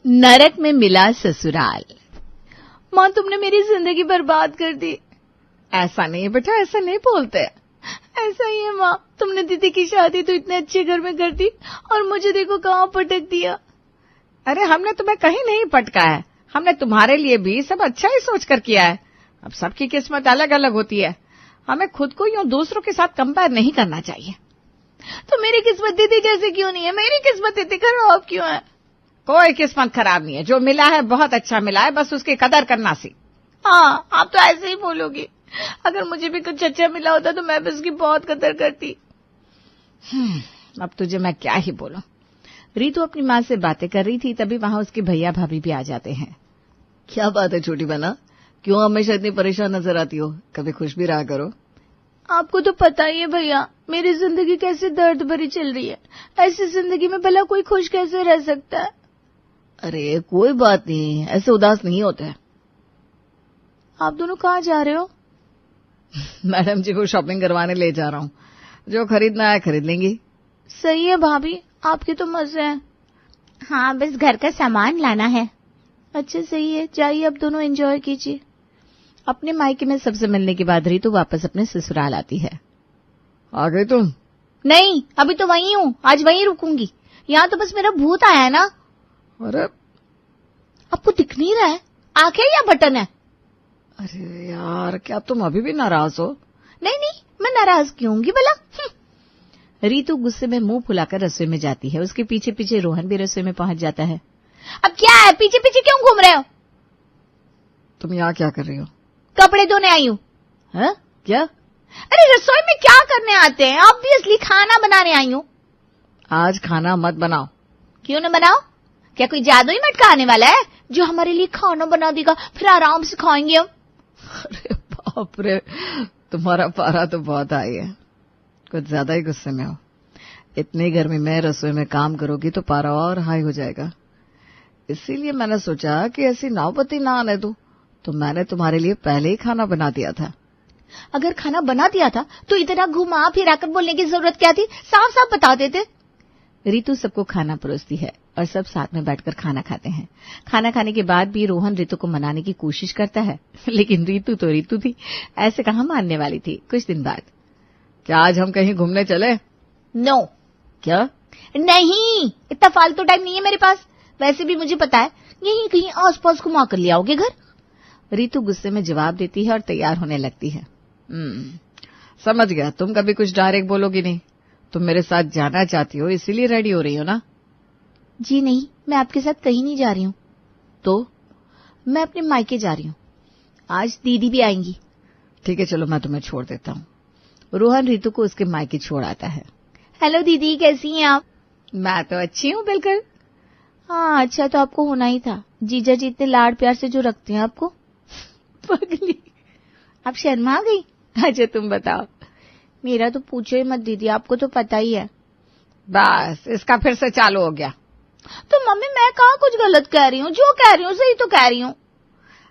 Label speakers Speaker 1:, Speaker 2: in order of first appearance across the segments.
Speaker 1: नरक में मिला ससुराल। माँ तुमने मेरी जिंदगी बर्बाद कर दी।
Speaker 2: ऐसा नहीं है बेटा, ऐसा नहीं बोलते।
Speaker 1: ऐसा ही है माँ, तुमने दीदी की शादी तो इतने अच्छे घर में कर दी और मुझे देखो कहाँ पटक दिया।
Speaker 2: अरे हमने तुम्हें कहीं नहीं पटका है, हमने तुम्हारे लिए भी सब अच्छा ही सोच कर किया है। अब सबकी किस्मत अलग अलग होती है, हमें खुद को यूं दूसरों के साथ कंपेयर नहीं करना चाहिए।
Speaker 1: तो मेरी किस्मत दीदी जैसे क्यों नहीं है? मेरी किस्मत इतनी खराब क्यों है?
Speaker 2: कोई किस्मत खराब नहीं है, जो मिला है बहुत अच्छा मिला है, बस उसकी कदर करना सीख।
Speaker 1: हाँ, आप तो ऐसे ही बोलोगी। अगर मुझे भी कुछ अच्छा मिला होता तो मैं भी उसकी बहुत कदर करती।
Speaker 2: अब तुझे मैं क्या ही बोलूं। रीतू अपनी माँ से बातें कर रही थी, तभी वहां उसके भैया भाभी भी आ जाते हैं।
Speaker 3: क्या बात है छोटी बहना, क्यों हमेशा इतनी परेशान नजर आती हो? कभी खुश भी रहा करो।
Speaker 1: आपको तो पता ही है भैया, मेरी जिंदगी कैसे दर्द भरी चल रही है। ऐसी जिंदगी में भला कोई खुश कैसे रह सकता है?
Speaker 3: अरे कोई बात नहीं, ऐसे उदास नहीं होते।
Speaker 1: आप दोनों कहाँ जा रहे हो?
Speaker 3: मैडम जी को शॉपिंग करवाने ले जा रहा हूँ, जो खरीदना है खरीद लेंगी।
Speaker 1: सही है भाभी, आपके तो मजे हैं। हाँ, बस घर का सामान लाना है। अच्छा सही है, जाइए अब दोनों एंजॉय कीजिए।
Speaker 2: अपने मायके में सबसे मिलने के बाद रीतू वापस अपने ससुराल आती है।
Speaker 3: आ गई तुम?
Speaker 1: नहीं, अभी तो वहीं हूँ, आज वहीं रुकूंगी। यहाँ तो बस मेरा भूत आया है ना।
Speaker 3: अरे
Speaker 1: आपको दिख नहीं रहा है? आंखें या बटन है?
Speaker 3: अरे यार, क्या तुम अभी भी नाराज हो?
Speaker 1: नहीं नहीं, मैं नाराज क्यों होंगी भला?
Speaker 2: रीतू गुस्से में मुंह फुलाकर रसोई में जाती है। उसके पीछे पीछे रोहन भी रसोई में पहुंच जाता है।
Speaker 1: अब क्या है, पीछे पीछे क्यों घूम रहे हो?
Speaker 3: तुम यहाँ क्या कर रही हो?
Speaker 1: कपड़े धोने आई हूँ।
Speaker 3: क्या?
Speaker 1: अरे रसोई में क्या करने आते हैं? ऑब्वियसली खाना बनाने आई हूँ।
Speaker 3: आज खाना मत बनाओ।
Speaker 1: क्यों न बनाओ? क्या कोई जादू ही मटका आने वाला है जो हमारे लिए खाना बना देगा, फिर आराम से खाएंगे हम?
Speaker 3: अरे बाप रे, तुम्हारा पारा तो बहुत हाई है, कुछ ज्यादा ही गुस्से में हो। इतनी गर्मी में रसोई में काम करोगी तो पारा और हाई हो जाएगा। इसीलिए मैंने सोचा कि ऐसी नौबती ना आने दूं, तो मैंने तुम्हारे लिए पहले ही खाना बना दिया था।
Speaker 1: अगर खाना बना दिया था तो इतना घुमा फिराकर बोलने की जरूरत क्या थी? साफ साफ बता देते।
Speaker 2: रीतू सबको खाना परोसती है और सब साथ में बैठकर खाना खाते हैं। खाना खाने के बाद भी रोहन रीतू को मनाने की कोशिश करता है, लेकिन रीतू तो रीतू थी, ऐसे कहाँ मानने वाली थी। कुछ दिन बाद,
Speaker 3: क्या आज हम कहीं घूमने चले?
Speaker 1: नो।
Speaker 3: क्या?
Speaker 1: नहीं, इतना फालतू टाइम नहीं है मेरे पास। वैसे भी मुझे पता है, यहीं कहीं आसपास घुमा कर ले आओगे घर।
Speaker 2: रीतू गुस्से में जवाब देती है और तैयार होने लगती है।
Speaker 3: समझ गया, तुम कभी कुछ डायरेक्ट बोलोगी नहीं। तुम मेरे साथ जाना चाहती हो, इसीलिए रेडी हो रही हो ना?
Speaker 1: जी नहीं, मैं आपके साथ कहीं नहीं जा रही हूँ।
Speaker 3: तो?
Speaker 1: मैं अपने मायके जा रही हूँ, आज दीदी भी आएंगी।
Speaker 3: ठीक है, चलो मैं तुम्हें छोड़ देता हूँ।
Speaker 2: रोहन रीतू को उसके मायके छोड़ आता है।
Speaker 1: हेलो दीदी, कैसी हैं आप?
Speaker 2: मैं तो अच्छी हूँ बिल्कुल।
Speaker 1: हाँ, अच्छा तो आपको होना ही था, जीजा जी इतने लाड प्यार से जो रखते हैं आपको।
Speaker 2: पगली,
Speaker 1: आप शर्मा गई?
Speaker 2: अच्छा तुम बताओ।
Speaker 1: मेरा तो पूछो ही मत दीदी, आपको तो पता ही है।
Speaker 2: बस इसका फिर से चालू हो गया।
Speaker 1: तो मम्मी मैं कहाँ कुछ गलत कह रही हूँ? जो कह रही हूँ सही तो कह रही हूँ।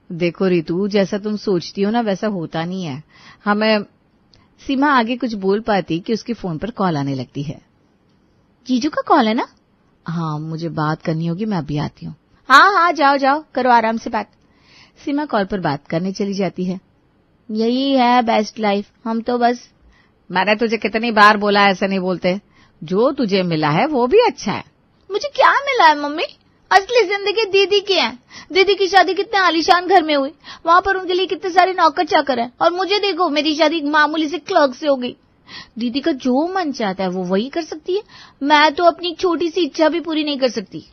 Speaker 2: देखो रीतू, जैसा तुम सोचती हो ना वैसा होता नहीं है। हमें सीमा आगे कुछ बोल पाती कि उसके फोन पर कॉल आने लगती है।
Speaker 1: जीजू का कॉल है ना?
Speaker 2: हाँ, मुझे बात करनी होगी, मैं अभी आती हूँ।
Speaker 1: हाँ हाँ, जाओ जाओ, करो आराम से बात।
Speaker 2: सीमा कॉल पर बात करने चली जाती है।
Speaker 1: यही है बेस्ट लाइफ, हम तो बस।
Speaker 2: मैंने तुझे कितनी बार बोला ऐसा नहीं बोलते। जो तुझे मिला है वो भी अच्छा है।
Speaker 1: मुझे क्या मिला है मम्मी? असली जिंदगी दीदी की है। दीदी की शादी कितने आलीशान घर में हुई, वहां पर उनके लिए कितने सारे नौकर चाकर हैं, और मुझे देखो मेरी शादी मामूली से क्लर्क से हो गई। दीदी का जो मन चाहता है वो वही कर सकती है, मैं तो अपनी छोटी सी इच्छा भी पूरी नहीं कर सकती।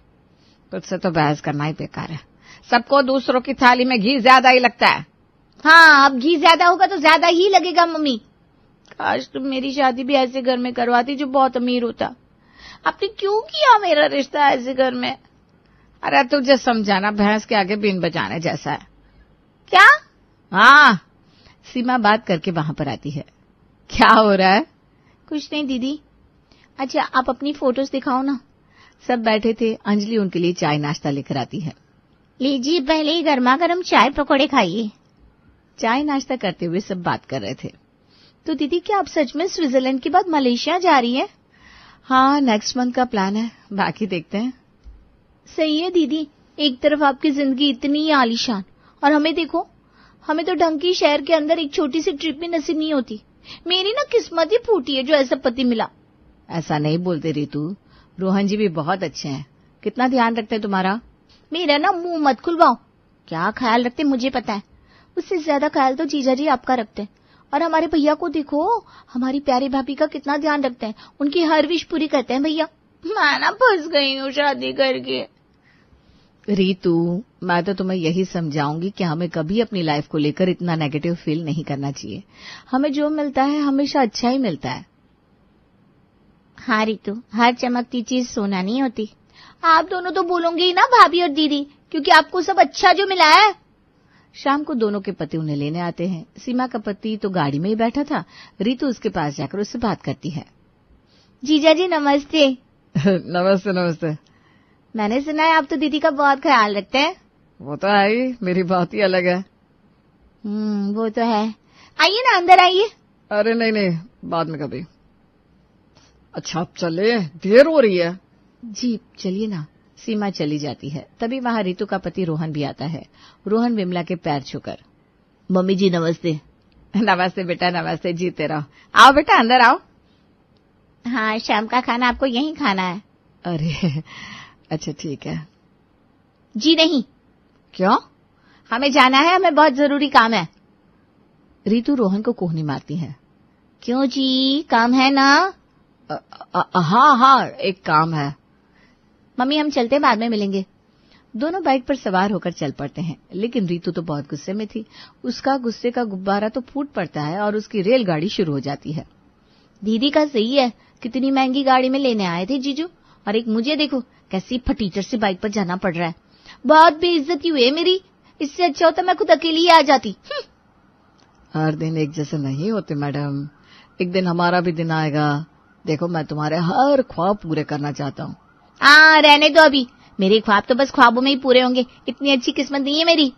Speaker 2: तुझसे तो बहस करना ही बेकार है। सबको दूसरों की थाली में घी ज्यादा ही लगता है।
Speaker 1: हाँ, अब घी ज्यादा होगा तो ज्यादा ही लगेगा मम्मी। काश तुम मेरी शादी भी ऐसे घर में करवाती जो बहुत अमीर होता। आपने क्यों किया मेरा रिश्ता ऐसे घर में?
Speaker 2: अरे तुझे समझाना भैंस के आगे बीन बजाने जैसा है।
Speaker 1: क्या?
Speaker 2: हाँ, सीमा बात करके वहां पर आती है। क्या हो रहा है?
Speaker 1: कुछ नहीं दीदी। अच्छा आप अपनी फोटोज दिखाओ ना।
Speaker 2: सब बैठे थे, अंजलि उनके लिए चाय नाश्ता लेकर आती है।
Speaker 1: लीजिए पहले ही गर्मा गर्म चाय पकौड़े खाइए।
Speaker 2: चाय नाश्ता करते हुए सब बात कर रहे थे। तो दीदी क्या आप सच में स्विट्जरलैंड के बाद मलेशिया जा रही है? हाँ, नेक्स्ट मंथ का प्लान है, बाकी देखते हैं।
Speaker 1: सही है दीदी, एक तरफ आपकी जिंदगी इतनी आलीशान और हमें देखो, हमें तो ढंग की शहर के अंदर एक छोटी सी ट्रिप भी नसीब नहीं होती। मेरी ना किस्मत ही फूटी है जो ऐसा पति मिला।
Speaker 2: ऐसा नहीं बोलते रितु, रोहन जी भी बहुत अच्छे हैं, कितना ध्यान रखते हैं तुम्हारा।
Speaker 1: मेरा ना मुंह मत खुलवाओ, क्या ख्याल रखते मुझे पता है, उससे ज्यादा ख्याल तो जीजा जी आपका रखते हैं। और हमारे भैया को देखो, हमारी प्यारी भाभी का कितना ध्यान रखते हैं, उनकी हर विश पूरी करते हैं भैया। मैं ना फंस गई हूँ शादी करके।
Speaker 2: रीतू, मैं तो तुम्हें यही समझाऊंगी कि हमें कभी अपनी लाइफ को लेकर इतना नेगेटिव फील नहीं करना चाहिए। हमें जो मिलता है हमेशा अच्छा ही मिलता है।
Speaker 1: हाँ रीतू, हर चमकती चीज सोना नहीं होती। आप दोनों तो बोलोगे ही ना भाभी और दीदी, क्योंकि आपको सब अच्छा जो मिला है।
Speaker 2: शाम को दोनों के पति उन्हें लेने आते हैं। सीमा का पति तो गाड़ी में ही बैठा था। रीतु उसके पास जाकर उससे बात करती है।
Speaker 1: जीजा जी नमस्ते।
Speaker 3: नमस्ते नमस्ते।
Speaker 1: मैंने सुना है आप तो दीदी का बहुत ख्याल रखते हैं।
Speaker 3: वो तो है ही, मेरी बात ही अलग है।
Speaker 1: वो तो है। आइए ना, अंदर आइए।
Speaker 3: अरे नहीं नहीं, बाद में कभी। अच्छा अब चले, देर हो रही है।
Speaker 2: जी चलिए ना। सीमा चली जाती है। तभी वहां रीतु का पति रोहन भी आता है। रोहन विमला के पैर छूकर,
Speaker 4: मम्मी जी नमस्ते।
Speaker 2: नमस्ते बेटा, नमस्ते, जीते रहो। आओ बेटा अंदर आओ।
Speaker 1: हाँ, शाम का खाना आपको यहीं खाना है।
Speaker 3: अरे अच्छा ठीक है।
Speaker 1: जी नहीं।
Speaker 2: क्यों?
Speaker 1: हमें जाना है, हमें बहुत जरूरी काम है।
Speaker 2: रीतु रोहन को कोहनी मारती है।
Speaker 1: क्यों जी, काम है ना?
Speaker 3: हाँ हाँ, एक काम है।
Speaker 1: मम्मी हम चलते, बाद में मिलेंगे।
Speaker 2: दोनों बाइक पर सवार होकर चल पड़ते हैं। लेकिन रीतु तो बहुत गुस्से में थी। उसका गुस्से का गुब्बारा तो फूट पड़ता है और उसकी रेलगाड़ी शुरू हो जाती है।
Speaker 1: दीदी का सही है, कितनी महंगी गाड़ी में लेने आए थे जीजू, और एक मुझे देखो कैसी फटीचर सी बाइक पर जाना पड़ रहा है। बहुत बेइज्जती हुई है मेरी। इससे अच्छा होता मैं खुद अकेली ही आ जाती।
Speaker 3: हर दिन एक जैसे नहीं होते मैडम, एक दिन हमारा भी दिन आएगा। देखो मैं तुम्हारे हर ख्वाब पूरे करना चाहता हूँ।
Speaker 1: रहने दो अभी, मेरे ख्वाब तो बस ख्वाबों में ही पूरे होंगे, इतनी अच्छी किस्मत नहीं है मेरी।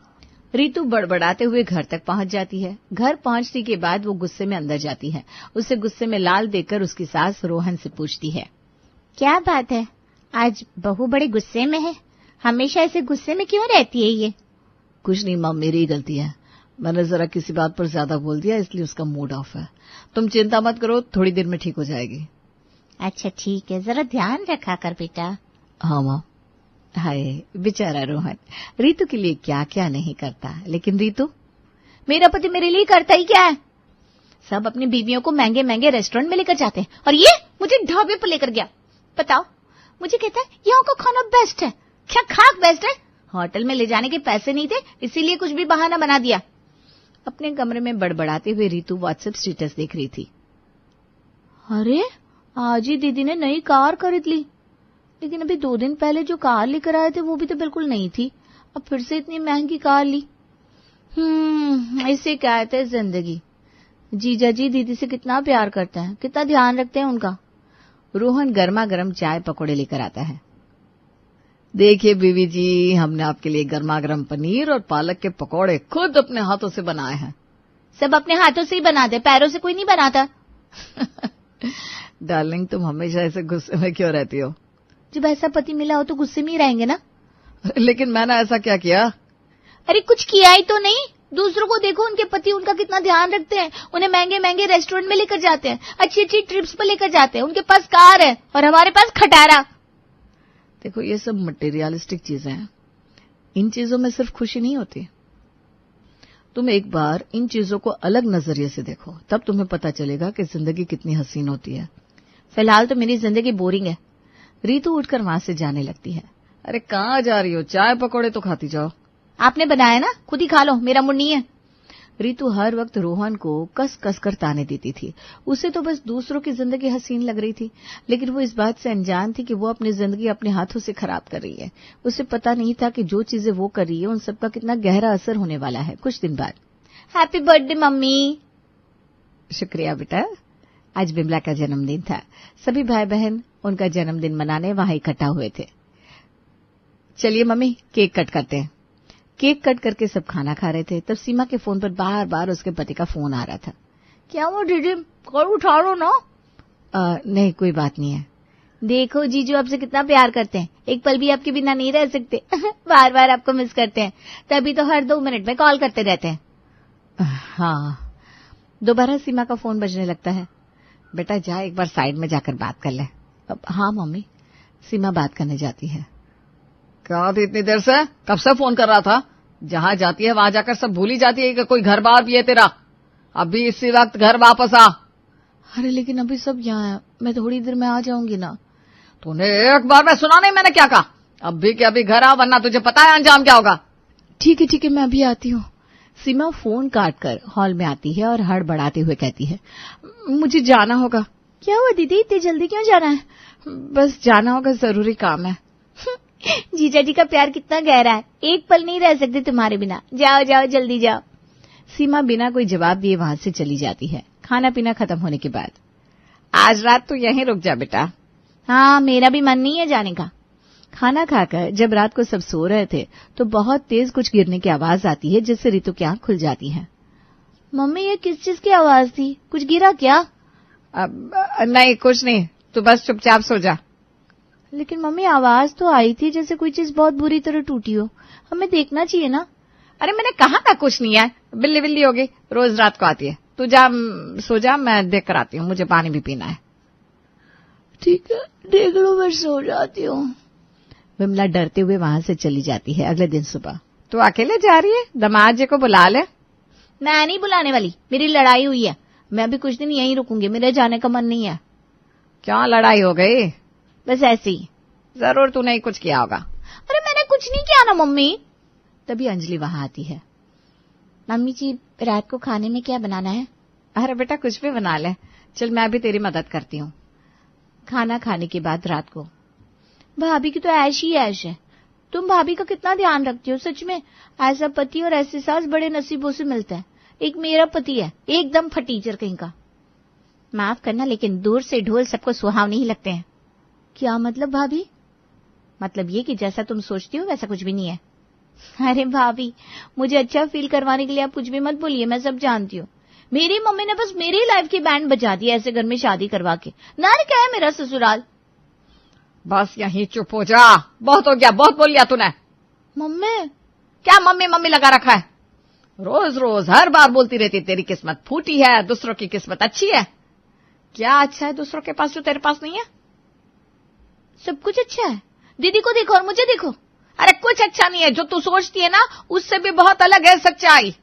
Speaker 2: रीतु बड़बड़ाते हुए घर तक पहुंच जाती है। घर पहुंचने के बाद वो गुस्से में अंदर जाती है। उसे गुस्से में लाल देखकर उसकी सास रोहन से पूछती है,
Speaker 1: क्या बात है, आज बहू बड़े गुस्से में है? हमेशा ऐसे गुस्से में क्यों रहती है ये?
Speaker 3: कुछ नहीं माँ, मेरी ही गलती है। मैंने जरा किसी बात पर ज्यादा बोल दिया, इसलिए उसका मूड ऑफ है। तुम चिंता मत करो, थोड़ी देर में ठीक हो जाएगी।
Speaker 1: अच्छा ठीक है, जरा ध्यान रखा कर बेटा।
Speaker 3: हाँ माँ।
Speaker 2: हाय बेचारा रोहन, रीतु के लिए क्या क्या नहीं करता। लेकिन रीतु,
Speaker 1: मेरा पति मेरे लिए करता ही क्या है? सब अपनी बीवियों को महंगे महंगे रेस्टोरेंट में लेकर जाते हैं, और ये मुझे ढाबे पर लेकर गया। बताओ, मुझे कहता है यहाँ का खाना बेस्ट है। क्या खाक बेस्ट है? होटल में ले जाने के पैसे नहीं थे, इसीलिए कुछ भी बहाना बना दिया।
Speaker 2: अपने कमरे में बड़बड़ाते हुए रीतु व्हाट्सएप स्टेटस देख रही थी।
Speaker 1: अरे आज ही दीदी ने नई कार खरीद ली, लेकिन अभी 2 दिन पहले जो कार लेकर आए थे वो भी तो बिल्कुल नई थी। अब फिर से इतनी महंगी कार ली। इसे कहते हैं जिंदगी। जीजा जी दीदी से कितना प्यार करते हैं, कितना ध्यान रखते हैं उनका।
Speaker 2: रोहन गर्मा गर्म चाय पकौड़े लेकर आता है।
Speaker 3: देखिए बीवी जी, हमने आपके लिए गर्मा गर्म पनीर और पालक के पकौड़े खुद अपने हाथों से बनाए हैं।
Speaker 1: सब अपने हाथों से ही बनाते, पैरों से कोई नहीं बनाता।
Speaker 3: डार्लिंग, तुम हमेशा ऐसे गुस्से में क्यों रहती हो?
Speaker 1: जब ऐसा पति मिला हो तो गुस्से में ही रहेंगे ना।
Speaker 3: लेकिन मैंने ऐसा क्या किया?
Speaker 1: अरे कुछ किया ही तो नहीं। दूसरों को देखो, उनके पति उनका कितना ध्यान रखते हैं, उन्हें महंगे महंगे रेस्टोरेंट में लेकर जाते हैं, अच्छी अच्छी ट्रिप्स पर लेकर जाते हैं, उनके पास कार है और हमारे पास खटारा।
Speaker 3: देखो ये सब मटेरियलिस्टिक चीजें हैं, इन चीजों में सिर्फ खुशी नहीं होती। तुम एक बार इन चीजों को अलग नजरिए से देखो, तब तुम्हें पता चलेगा कि जिंदगी कितनी हसीन होती है।
Speaker 1: फिलहाल तो मेरी जिंदगी बोरिंग है।
Speaker 2: रीतु उठकर वहां से जाने लगती है।
Speaker 3: अरे कहाँ जा रही हो? चाय पकौड़े तो खाती जाओ।
Speaker 1: आपने बनाया ना, खुद ही खा लो, मेरा मूड नहीं है।
Speaker 2: रीतु हर वक्त रोहन को कस कस कर ताने देती थी। उसे तो बस दूसरों की जिंदगी हसीन लग रही थी, लेकिन वो इस बात से अनजान थी कि वो अपनी जिंदगी अपने हाथों से खराब कर रही है। उसे पता नहीं था कि जो चीजें वो कर रही है उन सबका कितना गहरा असर होने वाला है कुछ दिन बाद।
Speaker 1: Happy birthday mummy.
Speaker 2: शुक्रिया बेटा। आज विमला का जन्मदिन था। सभी भाई बहन उनका जन्मदिन मनाने वहां इकट्ठा हुए थे। चलिए मम्मी, केक कट करते हैं। केक कट करके सब खाना खा रहे थे, तब सीमा के फोन पर बार बार उसके पति का फोन आ रहा था।
Speaker 1: क्या वो दीदी, कॉल उठा लो ना।
Speaker 2: नहीं कोई बात नहीं है।
Speaker 1: देखो जीजू आपसे कितना प्यार करते हैं, एक पल भी आपके बिना नहीं रह सकते। बार बार आपको मिस करते हैं, तभी तो हर 2 मिनट में कॉल करते रहते हैं।
Speaker 2: हाँ, दोबारा सीमा का फोन बजने लगता है। बेटा जा एक बार साइड में जाकर बात कर ले। हाँ मम्मी। सीमा बात करने जाती है।
Speaker 3: क्या थी इतनी देर से? कब से फोन कर रहा था? जहां जाती है वहां जाकर सब भूल ही जाती है कि कोई घर बार भी है तेरा। अभी इसी वक्त घर वापस आ।
Speaker 2: अरे लेकिन अभी सब यहाँ है, मैं थोड़ी देर में आ जाऊंगी ना।
Speaker 3: तूने एक बार में सुना नहीं मैंने क्या कहा? अभी के अभी घर आ, वरना तुझे पता है अंजाम क्या होगा।
Speaker 2: ठीक है मैं अभी आती हूँ। सीमा फोन काटकर हॉल में आती है और हड़बड़ाते हुए कहती है, मुझे जाना होगा।
Speaker 1: क्या हुआ दीदी, इतनी जल्दी क्यों जाना है?
Speaker 2: बस जाना होगा, जरूरी काम है।
Speaker 1: जीजा जी का प्यार कितना गहरा है, एक पल नहीं रह सकते तुम्हारे बिना। जाओ जाओ जल्दी जाओ।
Speaker 2: सीमा बिना कोई जवाब दिए वहां से चली जाती है। खाना पीना खत्म होने के बाद, आज रात तो यहीं रुक जा बेटा।
Speaker 1: हाँ, मेरा भी मन नहीं है जाने का।
Speaker 2: खाना खाकर जब रात को सब सो रहे थे तो बहुत तेज कुछ गिरने की आवाज आती है, जिससे रितु की आंख खुल जाती है।
Speaker 1: मम्मी ये किस चीज की आवाज थी, कुछ गिरा क्या?
Speaker 2: नहीं कुछ नहीं, तू बस चुपचाप सो जा।
Speaker 1: लेकिन मम्मी आवाज तो आई थी जैसे कोई चीज बहुत बुरी तरह टूटी हो, हमें देखना चाहिए ना।
Speaker 2: अरे मैंने कहा था कुछ नहीं है, बिल्ली बिल्ली होगी, रोज रात को आती है। तू जा सो जा, मैं देख कर आती हूँ, मुझे पानी भी पीना है।
Speaker 1: ठीक है देख लो, मैं सो जाती हूँ।
Speaker 2: विमला डरते हुए वहां से चली जाती है। अगले दिन सुबह, तू अकेले जा रही है? दामाद जी को बुला ले।
Speaker 1: मैं नहीं बुलाने वाली, मेरी लड़ाई हुई है, मैं अभी कुछ दिन यहीं रुकूंगी, मेरे जाने का मन नहीं है।
Speaker 2: क्या लड़ाई हो गई?
Speaker 1: बस ऐसे ही।
Speaker 2: जरूर तूने ही कुछ किया होगा।
Speaker 1: अरे मैंने कुछ नहीं किया ना मम्मी।
Speaker 2: तभी अंजलि वहां आती है।
Speaker 1: मम्मी जी रात को खाने में क्या बनाना है?
Speaker 2: अरे बेटा कुछ भी बना ले, चल मैं भी तेरी मदद करती हूँ। खाना खाने के बाद रात को,
Speaker 1: भाभी की तो ऐश ही ऐश है, तुम भाभी का कितना ध्यान रखती हो। सच में ऐसा पति और ऐसी सास बड़े नसीबों से मिलता है। एक मेरा पति है, एकदम फटीचर कहीं का।
Speaker 2: माफ करना लेकिन दूर से ढोल सबको सुहावने ही लगते हैं।
Speaker 1: क्या मतलब भाभी?
Speaker 2: मतलब ये कि जैसा तुम सोचती हो वैसा कुछ भी नहीं है।
Speaker 1: अरे भाभी मुझे अच्छा फील करवाने के लिए आप कुछ भी मत बोलिए, मैं सब जानती हूँ। मेरी मम्मी ने बस मेरी लाइफ की बैंड बजा दी ऐसे घर में शादी करवा के। नारी क्या है मेरा ससुराल।
Speaker 3: बस यहीं चुप हो जा, बहुत हो गया, बहुत बोल लिया तूने।
Speaker 1: मम्मी
Speaker 3: क्या मम्मी मम्मी लगा रखा है? रोज रोज हर बार बोलती रहती तेरी किस्मत फूटी है, दूसरों की किस्मत अच्छी है। क्या अच्छा है दूसरों के पास जो तेरे पास नहीं है?
Speaker 1: सब कुछ अच्छा है। दीदी को देखो और मुझे देखो।
Speaker 3: अरे कुछ अच्छा नहीं है, जो तू सोचती है ना उससे भी बहुत अलग है सच्चाई।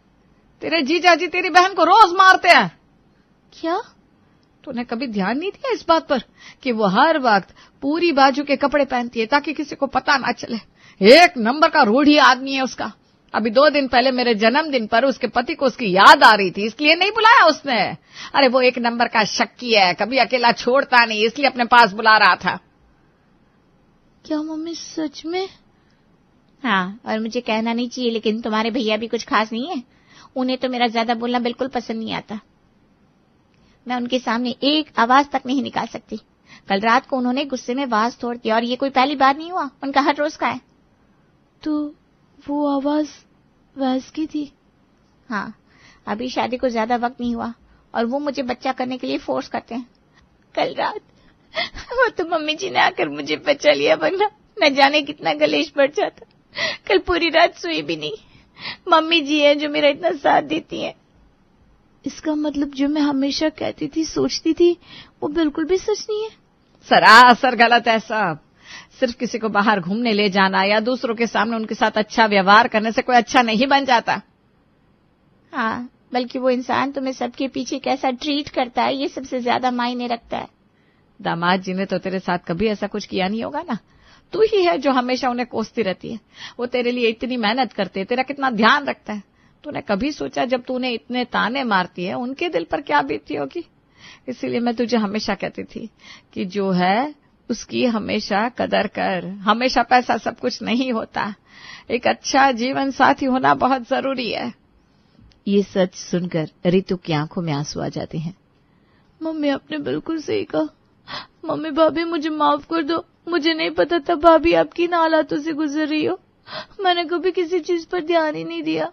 Speaker 3: तेरे जीजा जी तेरी बहन को रोज मारते हैं।
Speaker 1: क्या?
Speaker 3: तूने कभी ध्यान नहीं दिया इस बात पर कि वो हर वक्त पूरी बाजू के कपड़े पहनती है ताकि किसी को पता ना चले। एक नंबर का रूढ़ी आदमी है उसका। अभी 2 दिन पहले मेरे जन्मदिन पर उसके पति को उसकी याद आ रही थी, इसलिए नहीं बुलाया उसने। अरे वो एक नंबर का शक्की है, कभी अकेला छोड़ता नहीं, इसलिए अपने पास बुला रहा था।
Speaker 1: क्या मम्मी सच में?
Speaker 2: हाँ, और मुझे कहना नहीं चाहिए लेकिन तुम्हारे भैया भी कुछ खास नहीं है। उन्हें तो मेरा ज्यादा बोलना बिल्कुल पसंद नहीं आता। मैं उनके सामने एक आवाज तक नहीं निकाल सकती। कल रात को उन्होंने गुस्से में वाज तोड़ दिया और ये कोई पहली बार नहीं हुआ, उनका हर रोज का है।
Speaker 1: तो वो आवाज वैस की थी?
Speaker 2: हाँ, अभी शादी को ज्यादा वक्त नहीं हुआ और वो मुझे बच्चा करने के लिए फोर्स करते हैं।
Speaker 1: कल रात वो तो मम्मी जी ने आकर मुझे बचा लिया, वरना न जाने कितना कलेश बढ़ जाता। कल पूरी रात सोई भी नहीं। मम्मी जी है जो मेरा इतना साथ देती हैं। इसका मतलब जो मैं हमेशा कहती थी, सोचती थी, वो बिल्कुल भी सच नहीं है।
Speaker 3: सरासर गलत है सब। सिर्फ किसी को बाहर घूमने ले जाना या दूसरों के सामने उनके साथ अच्छा व्यवहार करने से कोई अच्छा नहीं बन जाता।
Speaker 2: हाँ, बल्कि वो इंसान तुम्हें सबके पीछे कैसा ट्रीट करता है ये सबसे ज्यादा मायने रखता है।
Speaker 3: दामाद जी ने तो तेरे साथ कभी ऐसा कुछ किया नहीं होगा ना। तू ही है जो हमेशा उन्हें कोसती रहती है। वो तेरे लिए इतनी मेहनत करते हैं, तेरा कितना ध्यान रखता है। तूने कभी सोचा जब तूने इतने ताने मारती है उनके दिल पर क्या बीतती होगी? इसीलिए मैं तुझे हमेशा कहती थी कि जो है उसकी हमेशा कदर कर। हमेशा पैसा सब कुछ नहीं होता, एक अच्छा जीवन साथी होना बहुत जरूरी है।
Speaker 2: ये सच सुनकर रितु की आंखों में आंसू आ जाते हैं।
Speaker 1: मम्मी आपने बिल्कुल सही कहा। मम्मी भाभी मुझे माफ कर दो, मुझे नहीं पता था भाभी आपकी इन हालातों से गुजर रही हो। मैंने कभी किसी चीज पर ध्यान ही नहीं दिया।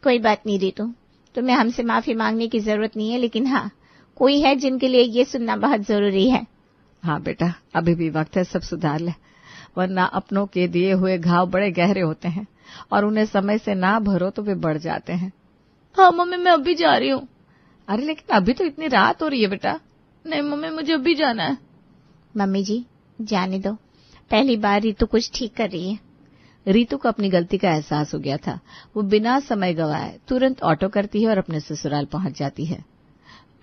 Speaker 2: कोई बात नहीं रितु, तुम्हें हमसे माफी मांगने की जरूरत नहीं है, लेकिन हाँ, कोई है जिनके लिए ये सुनना बहुत जरूरी है। हाँ बेटा, अभी भी वक्त है, सब सुधार ले, वरना अपनों के दिए हुए घाव बड़े गहरे होते हैं और उन्हें समय से ना भरो तो वे बढ़ जाते हैं।
Speaker 1: हाँ मम्मी, मैं अभी जा रही हूँ।
Speaker 2: अरे लेकिन अभी तो इतनी रात हो रही है बेटा।
Speaker 1: नहीं मम्मी, मुझे अभी जाना है।
Speaker 4: मम्मी जी जाने दो, पहली बार रितु कुछ ठीक कर रही है।
Speaker 2: रीतू को अपनी गलती का एहसास हो गया था। वो बिना समय गवाए तुरंत ऑटो करती है और अपने ससुराल पहुंच जाती है।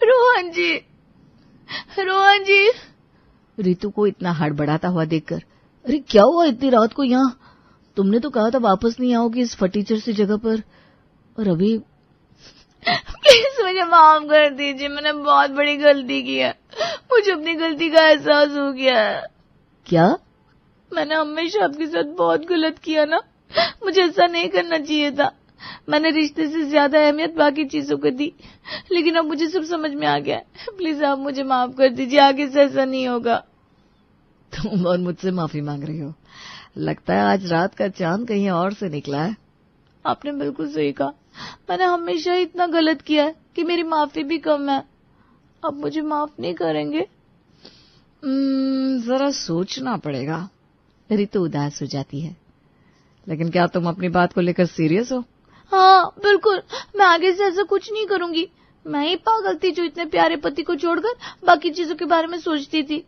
Speaker 1: रोहन जी, रोहन जी।
Speaker 4: रितु को इतना हड़बड़ाता हुआ देखकर, अरे क्या हुआ इतनी रात को यहाँ? तुमने तो कहा था वापस नहीं आओगी इस फटीचर सी जगह पर, और अभी।
Speaker 1: प्लीज मुझे माफ कर दीजिए, मैंने बहुत बड़ी गलती की है। मुझे अपनी गलती का एहसास हो गया है।
Speaker 4: क्या?
Speaker 1: मैंने हमेशा आपके साथ बहुत गलत किया ना, मुझे ऐसा नहीं करना चाहिए था। मैंने रिश्ते से ज्यादा अहमियत बाकी चीजों को दी, लेकिन अब मुझे सब समझ में आ गया है। प्लीज आप मुझे माफ कर दीजिए, आगे से ऐसा नहीं होगा।
Speaker 3: तुम और मुझसे माफी मांग रही हो? लगता है आज रात का चांद कहीं और से निकला है।
Speaker 1: आपने बिल्कुल सही कहा, मैंने हमेशा इतना गलत किया है कि मेरी माफी भी कम है। अब मुझे माफ नहीं करेंगे?
Speaker 3: जरा सोचना पड़ेगा।
Speaker 2: ऋतु उदास हो जाती है।
Speaker 3: लेकिन क्या तुम अपनी बात को लेकर सीरियस हो?
Speaker 1: हाँ बिल्कुल, मैं आगे से ऐसा कुछ नहीं करूंगी। मैं ही पागल थी जो इतने प्यारे पति को छोड़कर बाकी चीजों के बारे में सोचती थी।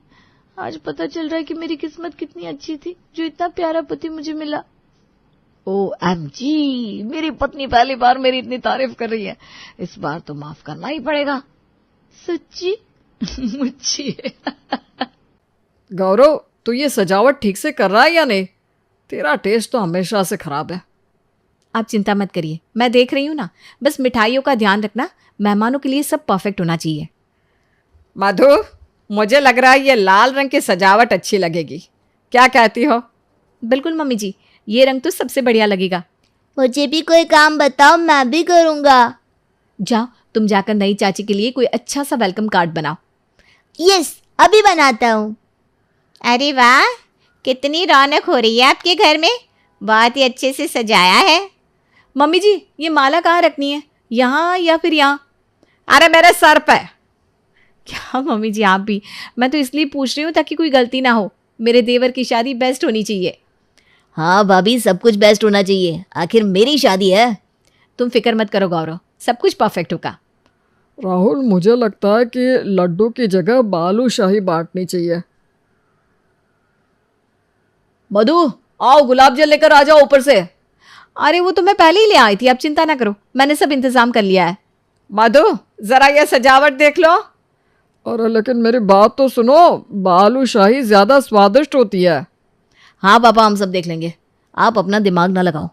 Speaker 1: आज पता चल रहा है कि मेरी किस्मत कितनी अच्छी थी जो इतना प्यारा पति मुझे मिला।
Speaker 3: OMG, मेरी पत्नी पहली बार मेरी इतनी तारीफ कर रही है। इस बार तो माफ करना ही पड़ेगा।
Speaker 1: सच्ची?
Speaker 3: मुझे गौरव, तू ये सजावट ठीक से कर रहा है या नहीं? तेरा टेस्ट तो हमेशा से खराब है।
Speaker 2: आप चिंता मत करिए, मैं देख रही हूँ ना। बस मिठाइयों का ध्यान रखना, मेहमानों के लिए सब परफेक्ट होना चाहिए।
Speaker 3: मधु, मुझे लग रहा है ये लाल रंग की सजावट अच्छी लगेगी, क्या कहती हो?
Speaker 2: बिल्कुल मम्मी जी, ये रंग तो सबसे बढ़िया लगेगा।
Speaker 4: मुझे भी कोई काम बताओ, मैं भी करूंगा।
Speaker 2: जाओ, तुम जाकर नई चाची के लिए कोई अच्छा सा वेलकम कार्ड बनाओ।
Speaker 4: यस, अभी बनाता हूँ। अरे वाह, कितनी रौनक हो रही है आपके घर में, बहुत ही अच्छे से सजाया है।
Speaker 2: मम्मी जी, ये माला कहाँ रखनी है, यहाँ या फिर यहाँ?
Speaker 3: अरे मेरे सर पे।
Speaker 2: क्या मम्मी जी आप भी? मैं तो इसलिए पूछ रही हूँ ताकि कोई गलती ना हो। मेरे देवर की शादी बेस्ट होनी चाहिए।
Speaker 4: हाँ भाभी, सब कुछ बेस्ट होना चाहिए, आखिर मेरी शादी है।
Speaker 2: तुम फिक्र मत करो गौरव, सब कुछ परफेक्ट होगा।
Speaker 3: राहुल, मुझे लगता है कि लड्डू की जगह बालूशाही बांटनी चाहिए।
Speaker 2: मधु, आओ गुलाब जल लेकर आ जाओ ऊपर से। अरे वो तो मैं पहले ही ले आई थी, आप चिंता ना करो, मैंने सब इंतजाम कर लिया है।
Speaker 3: मधु, जरा ये सजावट देख लो। अरे लेकिन मेरी बात तो सुनो, बालूशाही ज्यादा स्वादिष्ट होती है।
Speaker 4: हाँ पापा, हम सब देख लेंगे, आप अपना दिमाग ना लगाओ।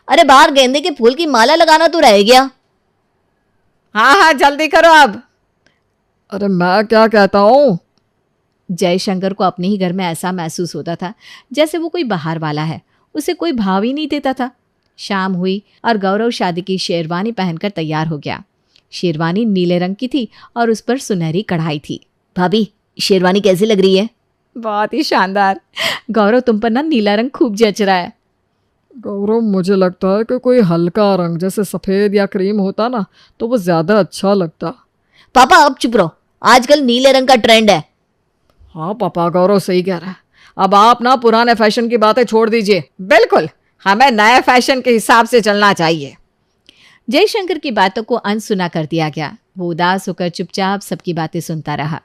Speaker 4: अरे बाहर गेंदे के फूल की माला लगाना तो रह गया।
Speaker 3: हाँ हाँ, जल्दी करो अब। अरे मैं क्या कहता हूँ,
Speaker 2: जयशंकर को अपने ही घर में ऐसा महसूस होता था जैसे वो कोई बाहर वाला है, उसे कोई भाव ही नहीं देता था। शाम हुई और गौरव शादी की शेरवानी पहनकर तैयार हो गया। शेरवानी नीले रंग की थी और उस पर सुनहरी कढ़ाई थी।
Speaker 4: भाभी, शेरवानी कैसी लग रही है?
Speaker 2: बहुत ही शानदार। गौरव, तुम पर ना नीला रंग खूब जच रहा है।
Speaker 3: गौरव, मुझे लगता है कि कोई हल्का रंग जैसे सफेद या क्रीम होता ना तो वो ज्यादा अच्छा लगता।
Speaker 4: पापा अब चुप रहो, आजकल नीले रंग का ट्रेंड है।
Speaker 3: हाँ पापा, गौरव सही कह रहा है। अब आप ना पुराने फैशन की बातें छोड़ दीजिए। बिल्कुल, हमें नए फैशन के हिसाब से चलना चाहिए।
Speaker 2: जयशंकर की बातों को अनसुना कर दिया गया। वो उदास होकर चुपचाप सबकी बातें सुनता रहा।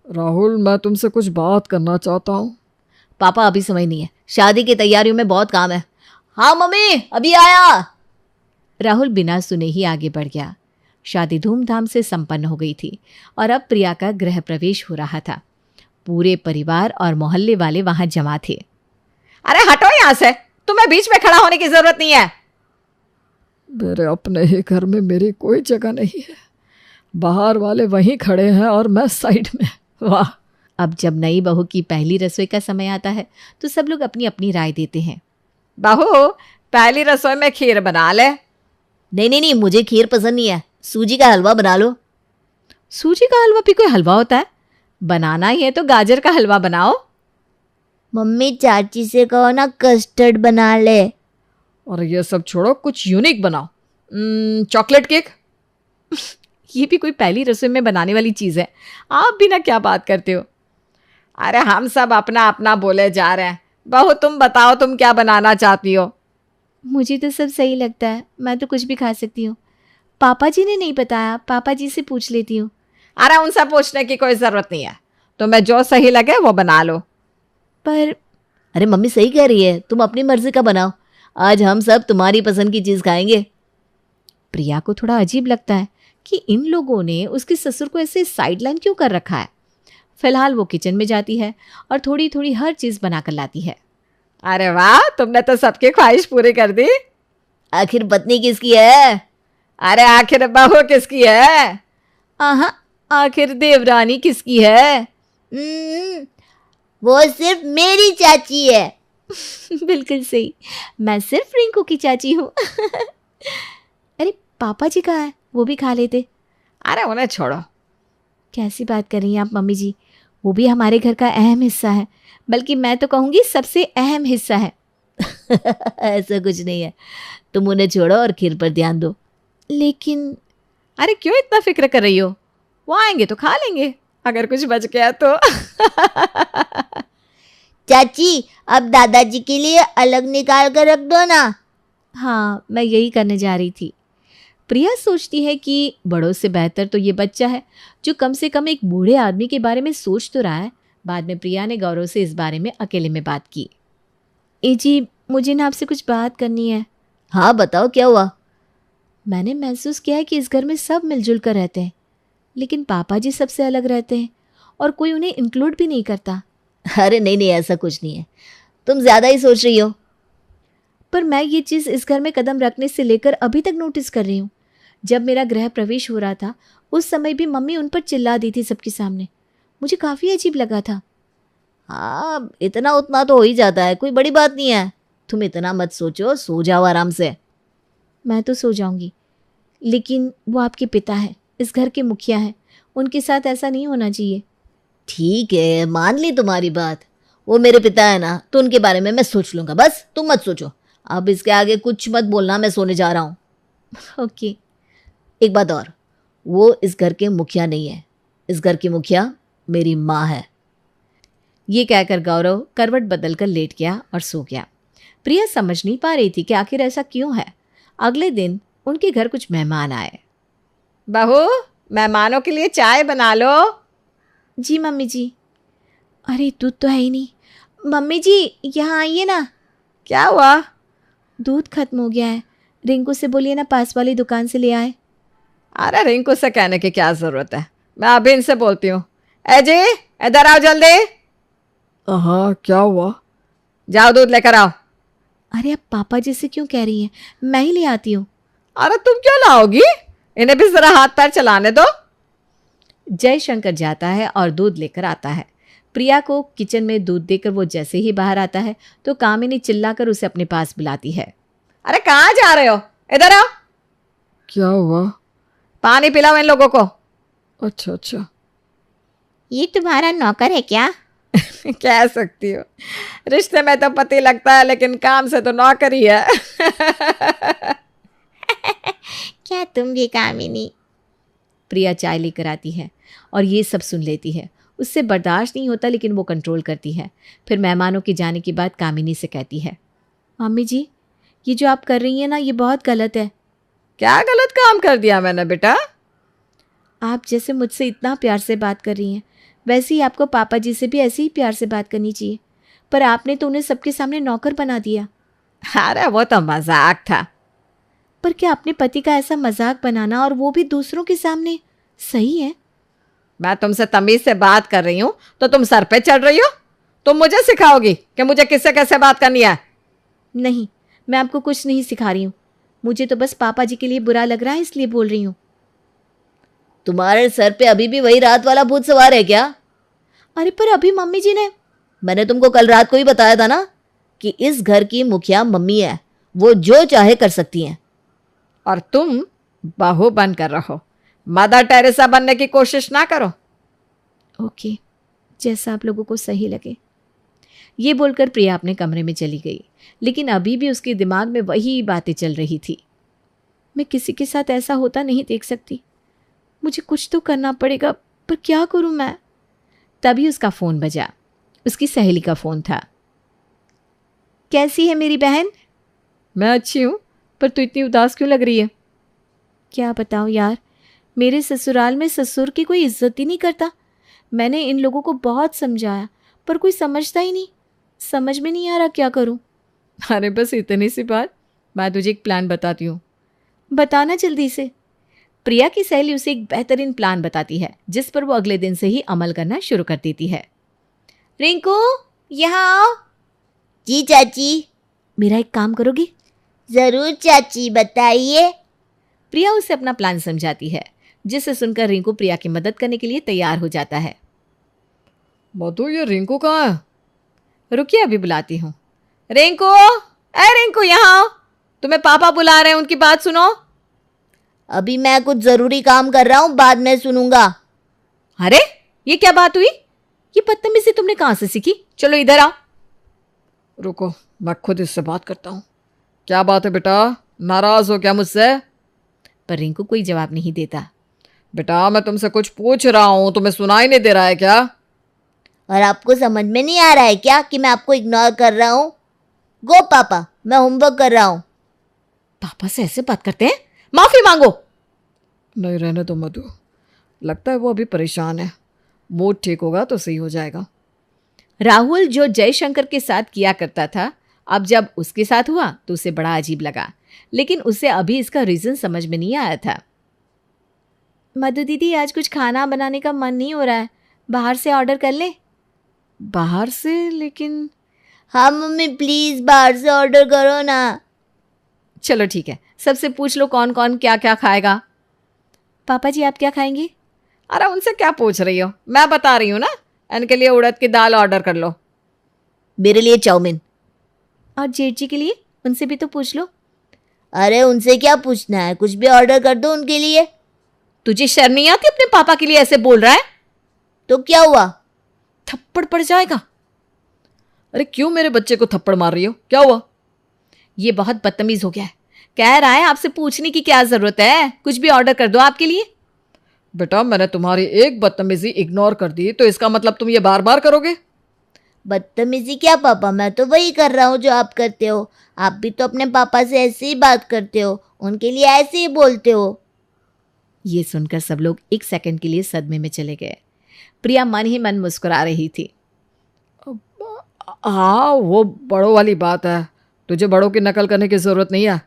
Speaker 3: राहुल, मैं तुमसे कुछ बात करना चाहता हूँ।
Speaker 4: पापा अभी समय नहीं है, शादी की तैयारियों में बहुत काम है। हाँ मम्मी, अभी आया।
Speaker 2: राहुल बिना सुने ही आगे बढ़ गया। शादी धूमधाम से संपन्न हो गई थी और अब प्रिया का गृह प्रवेश हो रहा था। पूरे परिवार और मोहल्ले वाले वहां जमा थे।
Speaker 3: अरे हटो यहाँ से, तुम्हें बीच में खड़ा होने की जरूरत नहीं है। मेरे अपने ही घर में मेरी कोई जगह नहीं है, बाहर वाले वहीं खड़े हैं और मैं साइड में। वाह।
Speaker 2: अब जब नई बहू की पहली रसोई का समय आता है तो सब लोग अपनी अपनी राय देते हैं।
Speaker 3: बहू, पहली रसोई में खीर बना ले।
Speaker 4: नहीं नहीं नहीं, मुझे खीर पसंद नहीं है, सूजी का हलवा बना लो।
Speaker 2: सूजी का हलवा भी कोई हलवा होता है? बनाना ही है तो गाजर का हलवा बनाओ।
Speaker 4: मम्मी, चाची से कहो ना कस्टर्ड बना ले।
Speaker 3: और ये सब छोड़ो, कुछ यूनिक बनाओ। Chocolate cake.
Speaker 2: ये भी कोई पहली रसोई में बनाने वाली चीज है? आप भी ना क्या बात करते हो।
Speaker 3: अरे हम सब अपना अपना बोले जा रहे हैं। बहू तुम बताओ, तुम क्या बनाना चाहती हो?
Speaker 2: मुझे तो सब सही लगता है, मैं तो कुछ भी खा सकती हूँ। पापा जी ने नहीं बताया, पापा जी से पूछ लेती हूँ।
Speaker 3: अरे उनसे पूछने की कोई जरूरत नहीं है, तुम्हें जो सही लगे वो बना लो।
Speaker 2: पर
Speaker 4: अरे मम्मी सही कह रही है, तुम अपनी मर्जी का बनाओ, आज हम सब तुम्हारी पसंद की चीज खाएंगे।
Speaker 2: प्रिया को थोड़ा अजीब लगता है कि इन लोगों ने उसके ससुर को ऐसे साइडलाइन क्यों कर रखा है। फिलहाल वो किचन में जाती है और थोड़ी थोड़ी हर चीज बनाकर लाती है।
Speaker 3: अरे वाह, तुमने तो सबकी ख्वाहिश पूरी कर दी।
Speaker 4: आखिर पत्नी किसकी है?
Speaker 3: अरे आखिर बहू किसकी है?
Speaker 2: आहा, आखिर देवरानी किसकी है?
Speaker 4: वो सिर्फ मेरी चाची है।
Speaker 2: बिल्कुल सही, मैं सिर्फ रिंकू की चाची हूँ। अरे पापा जी कहाँ है, वो भी खा लेते।
Speaker 3: अरे उन्हें छोड़ो।
Speaker 2: कैसी बात कर रही हैं आप मम्मी जी, वो भी हमारे घर का अहम हिस्सा है, बल्कि मैं तो कहूँगी सबसे अहम हिस्सा है।
Speaker 4: ऐसा कुछ नहीं है, तुम उन्हें छोड़ो और खीर पर ध्यान दो।
Speaker 2: लेकिन
Speaker 3: अरे क्यों इतना फिक्र कर रही हो? वो आएंगे तो खा लेंगे, अगर कुछ बच गया तो।
Speaker 4: चाची अब दादाजी के लिए अलग निकाल कर रख दो ना।
Speaker 2: हाँ, मैं यही करने जा रही थी। प्रिया सोचती है कि बड़ों से बेहतर तो ये बच्चा है जो कम से कम एक बूढ़े आदमी के बारे में सोच तो रहा है। बाद में प्रिया ने गौरव से इस बारे में अकेले में बात की। ए जी, मुझे ना आपसे कुछ बात करनी है।
Speaker 4: हाँ बताओ, क्या हुआ?
Speaker 2: मैंने महसूस किया है कि इस घर में सब मिलजुल कर रहते हैं, लेकिन पापा जी सबसे अलग रहते हैं और कोई उन्हें इंक्लूड भी नहीं करता।
Speaker 4: अरे नहीं नहीं, ऐसा कुछ नहीं है, तुम ज्यादा ही सोच रही हो।
Speaker 2: पर मैं ये चीज़ इस घर में कदम रखने से लेकर अभी तक नोटिस कर रही हूँ। जब मेरा गृह प्रवेश हो रहा था उस समय भी मम्मी उन पर चिल्ला दी थी सबके सामने। मुझे काफ़ी अजीब लगा था।
Speaker 4: हाँ, इतना उतना तो हो ही जाता है, कोई बड़ी बात नहीं है, तुम इतना मत सोचो, सो जाओ आराम से।
Speaker 2: मैं तो सो जाऊंगी, लेकिन वो आपके पिता हैं, इस घर के मुखिया हैं, उनके साथ ऐसा नहीं होना चाहिए।
Speaker 4: ठीक है, मान ली तुम्हारी बात, वो मेरे पिता है ना, तो उनके बारे में मैं सोच लूंगा, बस तुम मत सोचो। अब इसके आगे कुछ मत बोलना, मैं सोने जा रहा हूँ।
Speaker 2: ओके।
Speaker 4: एक बात और, वो इस घर के मुखिया नहीं है, इस घर की मुखिया मेरी माँ है।
Speaker 2: ये कहकर गौरव करवट बदलकर लेट गया और सो गया। प्रिया समझ नहीं पा रही थी कि आखिर ऐसा क्यों है। अगले दिन उनके घर कुछ मेहमान आए।
Speaker 3: बहू, मेहमानों के लिए चाय बना लो।
Speaker 2: जी मम्मी जी। अरे दूध तो है ही नहीं। मम्मी जी यहाँ आइए ना।
Speaker 3: क्या हुआ?
Speaker 2: दूध खत्म हो गया है, रिंकू से बोलिए ना पास वाली दुकान से ले आए।
Speaker 3: अरे रिंकू से कहने की क्या जरूरत है, मैं अभी इनसे बोलती हूँ। जी इधर आओ जल्दी।
Speaker 5: हाँ क्या हुआ?
Speaker 3: जाओ दूध लेकर आओ।
Speaker 2: अरे अब पापा जी से क्यों कह रही हैं, मैं ही ले आती हूँ।
Speaker 3: अरे तुम क्यों लाओगी, इन्हें भी जरा हाथ पैर चलाने दो।
Speaker 2: जयशंकर जाता है और दूध लेकर आता है। प्रिया को किचन में दूध देकर वो जैसे ही बाहर आता है तो कामिनी चिल्लाकर उसे अपने पास बुलाती है।
Speaker 3: अरे कहाँ जा रहे हो, इधर आओ।
Speaker 5: क्या हुआ?
Speaker 3: पानी पिलाओ इन लोगों को।
Speaker 5: अच्छा अच्छा।
Speaker 2: ये तुम्हारा नौकर है क्या?
Speaker 3: कह सकती हो, रिश्ते में तो पति लगता है लेकिन काम से तो नौकर ही है।
Speaker 2: क्या तुम भी कामिनी? प्रिया चाय लेकर आती है और ये सब सुन लेती है। उससे बर्दाश्त नहीं होता लेकिन वो कंट्रोल करती है। फिर मेहमानों के जाने के बाद कामिनी से कहती है, मम्मी जी ये जो आप कर रही हैं ना, ये बहुत गलत है।
Speaker 3: क्या गलत काम कर दिया मैंने बेटा?
Speaker 2: आप जैसे मुझसे इतना प्यार से बात कर रही हैं, वैसे ही आपको पापा जी से भी ऐसे ही प्यार से बात करनी चाहिए, पर आपने तो उन्हें सबके सामने नौकर बना दिया।
Speaker 3: अरे वो तो मजाक था।
Speaker 2: पर क्या अपने पति का ऐसा मजाक बनाना और वो भी दूसरों के सामने सही है?
Speaker 3: मैं तुमसे तमीज से बात कर रही हूँ तो तुम सर पे चढ़ रही हो। तुम मुझे सिखाओगी कि मुझे किससे कैसे बात करनी है?
Speaker 2: नहीं, मैं आपको कुछ नहीं सिखा रही हूँ, मुझे तो बस पापा जी के लिए बुरा लग रहा है इसलिए बोल रही हूँ।
Speaker 4: तुम्हारे सर पे अभी भी वही रात वाला भूत सवार है क्या?
Speaker 2: अरे पर अभी मम्मी जी ने।
Speaker 4: मैंने तुमको कल रात को ही बताया था ना कि इस घर की मुखिया मम्मी है, वो जो चाहे कर सकती हैं।
Speaker 3: और तुम बहू बनकर रहो, मदर टेरेसा बनने की कोशिश ना करो।
Speaker 2: ओके, जैसा आप लोगों को सही लगे। ये बोलकर प्रिया अपने कमरे में चली गई, लेकिन अभी भी उसके दिमाग में वही बातें चल रही थी। मैं किसी के साथ ऐसा होता नहीं देख सकती, मुझे कुछ तो करना पड़ेगा, पर क्या करूं मैं? तभी उसका फोन बजा। उसकी सहेली का फोन था। कैसी है मेरी बहन?
Speaker 3: मैं अच्छी हूँ, पर तू इतनी उदास क्यों लग रही है?
Speaker 2: क्या बताऊं यार, मेरे ससुराल में ससुर की कोई इज्जत ही नहीं करता। मैंने इन लोगों को बहुत समझाया पर कोई समझता ही नहीं। समझ में नहीं आ रहा क्या करूं।
Speaker 3: अरे बस इतनी सी बात, मैं तुझे एक प्लान बताती हूँ।
Speaker 2: बताना जल्दी से। प्रिया की सहेली उसे एक बेहतरीन प्लान बताती है जिस पर वो अगले दिन से ही अमल करना शुरू कर देती है। रिंकू, यहाँ आओ।
Speaker 1: जी चाची।
Speaker 2: मेरा एक काम करोगी?
Speaker 1: जरूर चाची, बताइए।
Speaker 2: प्रिया उसे अपना प्लान समझाती है, जिसे सुनकर रिंकू प्रिया की मदद करने के लिए तैयार हो जाता है।
Speaker 3: मधु, ये रिंकू कहाँ है?
Speaker 2: रुकिए, अभी बुलाती हूँ। रिंकू, ए रिंकू, यहाँ आओ। तुम्हें पापा बुला रहे हैं, उनकी बात सुनो।
Speaker 1: अभी मैं कुछ जरूरी काम कर रहा हूँ, बाद में सुनूंगा।
Speaker 2: अरे ये क्या बात हुई? ये बदतमीजी तुमने कहां से सीखी? चलो इधर आओ।
Speaker 3: रुको, मैं खुद इससे बात करता हूँ। क्या बात है बेटा, नाराज हो क्या मुझसे?
Speaker 2: पर रिंकू कोई जवाब नहीं देता।
Speaker 3: बेटा, मैं तुमसे कुछ पूछ रहा हूँ, तुम्हें सुनाई नहीं दे रहा है क्या?
Speaker 1: और आपको समझ में नहीं आ रहा है क्या कि मैं आपको इग्नोर कर रहा हूँ? गो पापा, मैं होमवर्क कर रहा हूँ।
Speaker 2: पापा से ऐसे बात करते हैं? माफी मांगो।
Speaker 3: नहीं, रहने दो मधु, लगता है वो अभी परेशान है। मूड ठीक होगा तो सही हो जाएगा।
Speaker 2: राहुल जो जयशंकर के साथ किया करता था, अब जब उसके साथ हुआ तो उसे बड़ा अजीब लगा, लेकिन उसे अभी इसका रीजन समझ में नहीं आया था। मधु दीदी, आज कुछ खाना बनाने का मन नहीं हो रहा है, बाहर से ऑर्डर कर ले।
Speaker 3: बाहर से? लेकिन
Speaker 1: हाँ मम्मी, प्लीज बाहर से ऑर्डर करो ना।
Speaker 2: चलो ठीक है, सबसे पूछ लो कौन कौन क्या क्या खाएगा। पापा जी, आप क्या खाएंगे?
Speaker 3: अरे उनसे क्या पूछ रही हो, मैं बता रही हूँ ना। इनके लिए उड़द की दाल ऑर्डर कर लो।
Speaker 1: मेरे लिए चाउमीन।
Speaker 2: और जेठ जी के लिए? उनसे भी तो पूछ लो।
Speaker 1: अरे उनसे क्या पूछना है, कुछ भी ऑर्डर कर दो उनके लिए।
Speaker 2: तुझे शर्म नहीं आती अपने पापा के लिए ऐसे बोल रहा है?
Speaker 1: तो क्या हुआ?
Speaker 2: थप्पड़ पड़ जाएगा।
Speaker 3: अरे क्यों मेरे बच्चे को थप्पड़ मार रही हो, क्या हुआ?
Speaker 2: ये बहुत बदतमीज हो गया है। कह रहा है आपसे पूछने की क्या जरूरत है, कुछ भी ऑर्डर कर दो आपके लिए।
Speaker 3: बेटा, मैंने तुम्हारी एक बदतमीजी इग्नोर कर दी तो इसका मतलब तुम ये बार बार करोगे?
Speaker 1: बदतमीजी क्या पापा, मैं तो वही कर रहा हूँ जो आप करते हो। आप भी तो अपने पापा से ऐसे ही बात करते हो, उनके लिए ऐसे ही बोलते हो।
Speaker 2: ये सुनकर सब लोग एक सेकंड के लिए सदमे में चले गए। प्रिया मन ही मन मुस्कुरा रही थी।
Speaker 3: हाँ, वो बड़ों वाली बात है, तुझे बड़ों की नकल करने की जरूरत नहीं है।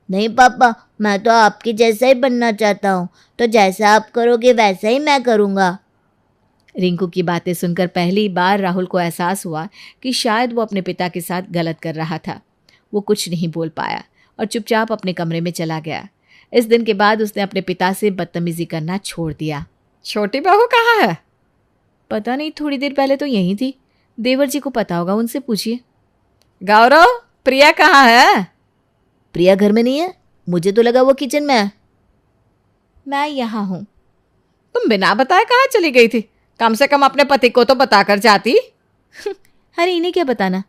Speaker 1: नहीं पापा, मैं तो आपके जैसा ही बनना चाहता हूँ, तो जैसा आप करोगे वैसा ही मैं करूँगा।
Speaker 2: रिंकू की बातें सुनकर पहली बार राहुल को एहसास हुआ कि शायद वो अपने पिता के साथ गलत कर रहा था। वो कुछ नहीं बोल पाया और चुपचाप अपने कमरे में चला गया। इस दिन के बाद उसने अपने पिता से बदतमीजी करना छोड़ दिया।
Speaker 3: छोटी बहू कहाँ है?
Speaker 2: पता नहीं, थोड़ी देर पहले तो यहीं थी। देवर जी को पता होगा, उनसे पूछिए।
Speaker 3: गौरव, प्रिया कहाँ है?
Speaker 1: प्रिया घर में नहीं है, मुझे तो लगा वो किचन में है।
Speaker 2: मैं यहाँ हूँ।
Speaker 3: तुम बिना बताए कहाँ चली गई थी? कम से कम अपने पति को तो बताकर जाती।
Speaker 2: अरे इन्हें क्या बताना?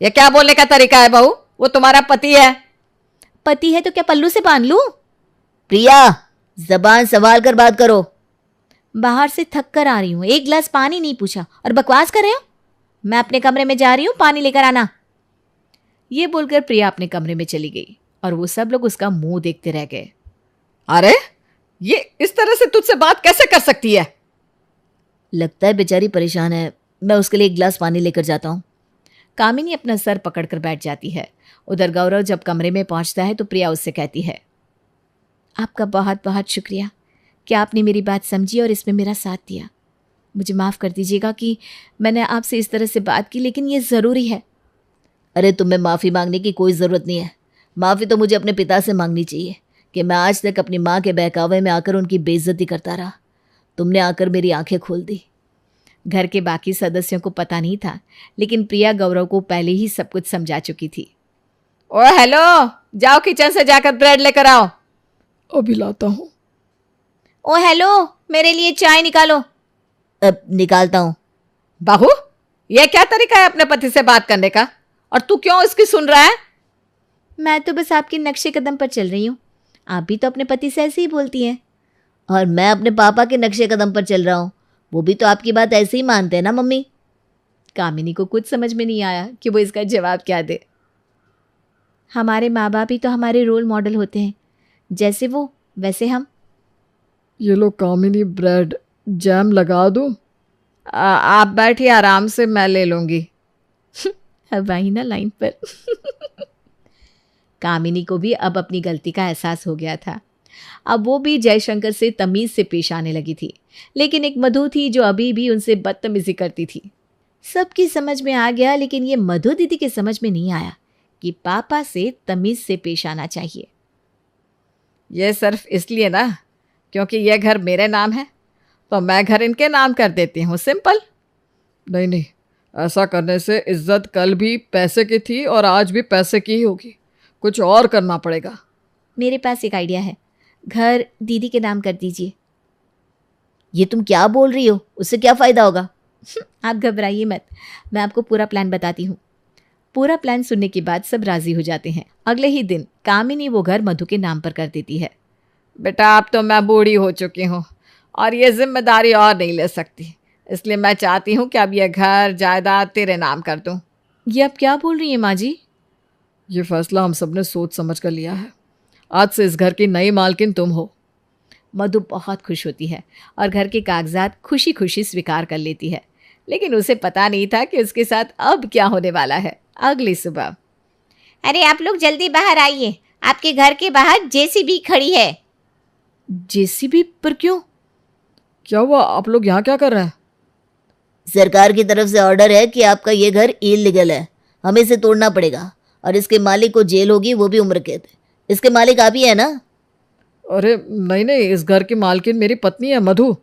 Speaker 3: ये क्या बोलने का तरीका है बहू? वो तुम्हारा पति है।
Speaker 2: पति है तो क्या पल्लू से बांध लूं?
Speaker 1: प्रिया, जबान संभाल कर बात करो।
Speaker 2: बाहर से थक कर आ रही हूँ, एक गिलास पानी नहीं पूछा और बकवास कर रहे हो। मैं अपने कमरे में जा रही हूँ, पानी लेकर आना। ये बोलकर प्रिया अपने कमरे में चली गई और वो सब लोग उसका मुंह देखते रह गए।
Speaker 3: अरे ये इस तरह से तुझसे बात कैसे कर सकती है?
Speaker 1: लगता है बेचारी परेशान है, मैं उसके लिए एक गिलास पानी लेकर जाता हूँ।
Speaker 2: कामिनी अपना सर पकड़कर बैठ जाती है। उधर गौरव जब कमरे में पहुंचता है तो प्रिया उससे कहती है, आपका बहुत बहुत शुक्रिया कि आपने मेरी बात समझी और इसमें मेरा साथ दिया। मुझे माफ़ कर दीजिएगा कि मैंने आपसे इस तरह से बात की, लेकिन ये ज़रूरी है।
Speaker 1: अरे तुम्हें माफ़ी मांगने की कोई ज़रूरत नहीं है। माफ़ी तो मुझे अपने पिता से मांगनी चाहिए कि मैं आज तक अपनी माँ के बहकावे में आकर उनकी बेइज्जती करता रहा। तुमने आकर मेरी आंखें खोल दी।
Speaker 2: घर के बाकी सदस्यों को पता नहीं था, लेकिन प्रिया गौरव को पहले ही सब कुछ समझा चुकी थी।
Speaker 3: ओ हेलो, जाओ किचन से जाकर ब्रेड लेकर आओ।
Speaker 5: अभी लाता हूँ।
Speaker 2: ओ हेलो, मेरे लिए चाय निकालो।
Speaker 1: अब निकालता हूँ।
Speaker 3: बहू, यह क्या तरीका है अपने पति से बात करने का? और तू क्यों इसकी सुन रहा है?
Speaker 2: मैं तो बस आपके नक्शे कदम पर चल रही हूँ। आप भी तो अपने पति से ऐसे ही बोलती हैं।
Speaker 1: और मैं अपने पापा के नक्शे कदम पर चल रहा हूँ, वो भी तो आपकी बात ऐसे ही मानते हैं ना मम्मी।
Speaker 2: कामिनी को कुछ समझ में नहीं आया कि वो इसका जवाब क्या दे। हमारे माँ बाप ही तो हमारे रोल मॉडल होते हैं, जैसे वो वैसे हम।
Speaker 3: ये लो कामिनी, ब्रेड जैम लगा दूं? आप बैठिए आराम से, मैं ले लूंगी।
Speaker 2: अब आई ना लाइन पर। कामिनी को भी अब अपनी गलती का एहसास हो गया था। अब वो भी जयशंकर से तमीज से पेश आने लगी थी, लेकिन एक मधु थी जो अभी भी उनसे बदतमीजी करती थी। सबकी समझ में आ गया, लेकिन ये मधु दीदी के समझ में नहीं आया कि पापा से तमीज से पेश आना चाहिए।
Speaker 3: ये सिर्फ इसलिए ना क्योंकि ये घर मेरे नाम है, तो मैं घर इनके नाम कर देती हूँ, सिंपल। नहीं नहीं, ऐसा करने से इज्जत कल भी पैसे की थी और आज भी पैसे की ही होगी। कुछ और करना पड़ेगा।
Speaker 2: मेरे पास एक आइडिया है, घर दीदी के नाम कर दीजिए। ये तुम क्या बोल रही हो? उससे क्या फ़ायदा होगा? आप घबराइए मत, मैं आपको पूरा प्लान बताती हूँ। पूरा प्लान सुनने के बाद सब राजी हो जाते हैं। अगले ही दिन कामिनी वो घर मधु के नाम पर कर देती है।
Speaker 3: बेटा, अब तो मैं बूढ़ी हो चुकी हूँ और ये जिम्मेदारी और नहीं ले सकती, इसलिए मैं चाहती हूँ कि अब ये घर जायदाद तेरे नाम कर दूँ।
Speaker 2: ये आप क्या बोल रही हैं माँ जी?
Speaker 3: ये फैसला हम सब ने सोच समझ कर लिया है। आज से इस घर की नई मालकिन तुम हो।
Speaker 2: मधु बहुत खुश होती है और घर के कागजात खुशी खुशी स्वीकार कर लेती है, लेकिन उसे पता नहीं था कि उसके साथ अब क्या होने वाला है। अगली सुबह,
Speaker 1: अरे आप लोग जल्दी बाहर आइए, आपके घर के बाहर जेसीबी खड़ी है।
Speaker 2: जेसीबी पर क्यों?
Speaker 3: क्या हुआ? आप लोग यहाँ क्या कर रहे हैं?
Speaker 4: सरकार की तरफ से ऑर्डर है कि आपका ये घर इलीगल है, हमें इसे तोड़ना पड़ेगा और इसके मालिक को जेल होगी, वो भी उम्र कैद। इसके मालिक आप ही है ना?
Speaker 3: अरे नहीं नहीं, इस घर की मालकिन मेरी पत्नी है, मधु।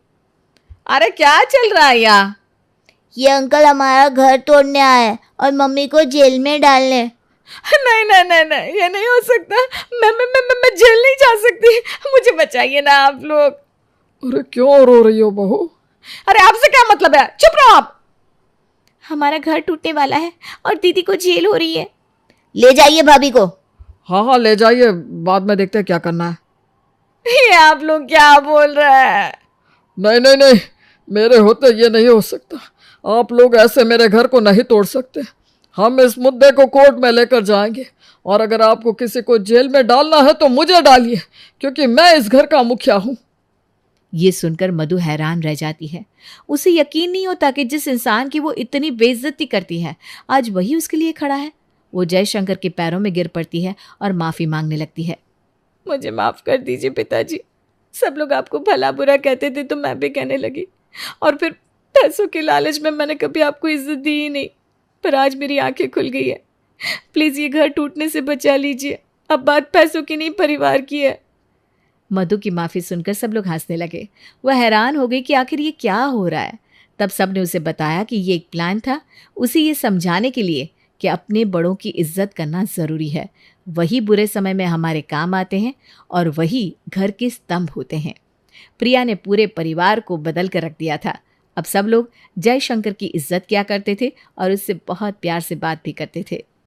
Speaker 3: अरे क्या चल रहा है यहाँ?
Speaker 4: ये अंकल हमारा घर तोड़ने आए हैं और मम्मी को जेल में डालने।
Speaker 3: नहीं नहीं नहीं नहीं, ये नहीं हो सकता। मैं जेल नहीं जा सकती, मुझे बचाइए ना आप लोग। अरे क्यों रो रही हो बहू? अरे आपसे क्या मतलब है? चुप रहो आप।
Speaker 2: हमारा घर टूटने वाला है और दीदी को जेल हो रही है।
Speaker 4: ले जाइए भाभी को।
Speaker 3: हाँ हाँ ले जाइए, बाद में देखते हैं क्या करना है। ये आप लोग क्या बोल रहे हैं? नहीं नहीं नहीं, मेरे होते ये नहीं हो सकता। आप लोग ऐसे मेरे घर को नहीं तोड़ सकते। हम इस मुद्दे को कोर्ट में लेकर जाएंगे और अगर आपको किसी को जेल में डालना है तो मुझे डालिए, क्योंकि मैं इस घर का मुखिया हूं।
Speaker 2: ये सुनकर मधु हैरान रह जाती है। उसे यकीन नहीं होता कि जिस इंसान की वो इतनी बेइज्जती करती है, आज वही उसके लिए खड़ा है। वो जयशंकर के पैरों में गिर पड़ती है और माफी मांगने लगती है। मुझे माफ कर दीजिए पिताजी, सब लोग आपको भला बुरा कहते थे तो मैं भी कहने लगी, और फिर पैसों के लालच में मैंने कभी आपको इज्जत दी ही नहीं, पर आज मेरी आंखें खुल गई है। प्लीज ये घर टूटने से बचा लीजिए, अब बात पैसों की नहीं परिवार की है। मधु की माफी सुनकर सब लोग हंसने लगे। वह हैरान हो गई कि आखिर ये क्या हो रहा है। तब सबने उसे बताया कि ये एक प्लान था, उसे ये समझाने के लिए कि अपने बड़ों की इज्जत करना जरूरी है। वही बुरे समय में हमारे काम आते हैं और वही घर के स्तंभ होते हैं। प्रिया ने पूरे परिवार को बदल कर रख दिया था। अब सब लोग जयशंकर की इज्जत किया करते थे और उससे बहुत प्यार से बात भी करते थे।